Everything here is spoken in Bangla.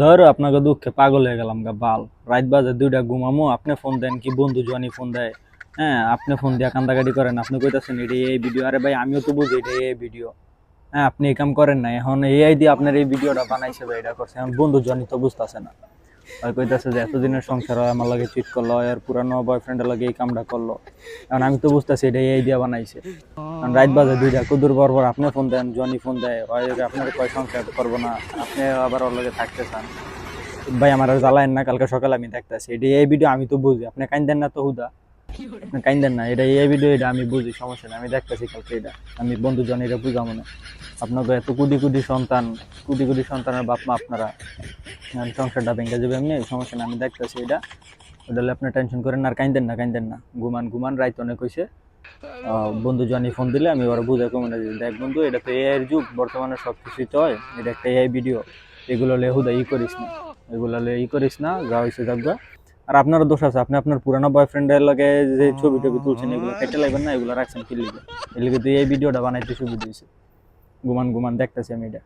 ধর আপনাকে দুঃখে পাগল হয়ে গেলাম গা বাল। রাত বাজে 2টা, ঘুমামো, আপনি ফোন দেন কি বন্ধু জনি ফোন দেয়। হ্যাঁ, আপনি ফোন দিয়া কান্দাকাটি করেন, আপনি কইতাছেন এটা এই ভিডিও। আরে ভাই আমিও তো বুঝি এটা এই ভিডিও। হ্যাঁ, আপনি এই কাম করেন না, এখন এআই দিয়ে আপনার এই ভিডিওটা বানাইছে বা এটা করছে, এখন বন্ধু জনি তো বুঝতেছে না। আর কইতাছে যে এতদিনের সংসার হয় আমার লাগে চিট করলো, আর পুরানো বয়ফ্রেন্ডের লাগে এই কামটা করলো। এখন আমি তো বুঝতেছি এটা এআই দিয়ে বানাইছে। কারণ রাত বাজে 2টা, কুদুর পর আপনি ফোন দেন, জনি ফোন দেয়, হয় আপনার কয় সংসার করবো না, আপনি আবার ওর লগে থাকতে চান। ভাই আমার আর জ্বালায়েন না, কালকে সকালে আমি দেখতেছি এটা এই ভিডিও, আমি তো বুঝি। আপনি কাইন্দেন না তো হুদা, আপনি কাইন্দেন না, এটা এই ভিডিও, এটা আমি বুঝি, সমস্যা নেই, আমি দেখতেছি কালকে এটা। আমি বন্ধু জন এটা বুঝা মনে। আপনাকে এত কোটি কোটি সন্তান, কোটি কোটি সন্তানের বাপ মা আপনারা, সংসারটা ভেঙে যাবে এমনি, সমস্যা নেই, আমি দেখতেছি এটা। ওটা আপনি টেনশন করেন না, আর কাইন্দেন না, কাইন্দেন না, ঘুমান ঘুমান, রাইত অনেক হয়েছে। বন্ধু জনি ফোন দিলে আমি ওরা বুঝে কমে দিই, দেখ বন্ধু এটা তো এআই এর যুগ, বর্তমানে সব কিছুই তো হয়, এটা একটা এআই ভিডিও। এগুলো লে হুদা ই করিস না, এগুলো লে ই করিস না, যা হয়েছে যাকবা। আর আপনারও দোষ আছে, আপনি আপনার পুরানো বয়ফ্রেন্ডের লগে যে ছবি টবি তুলছেন এগুলো কেটে লাগবেন না, এগুলো রাখছেন কি লিগে? এর লিগে তো এই ভিডিওটা বানাইতে সুবিধা হয়েছে। ঘুমান ঘুমান, দেখতেছি আমি এটা।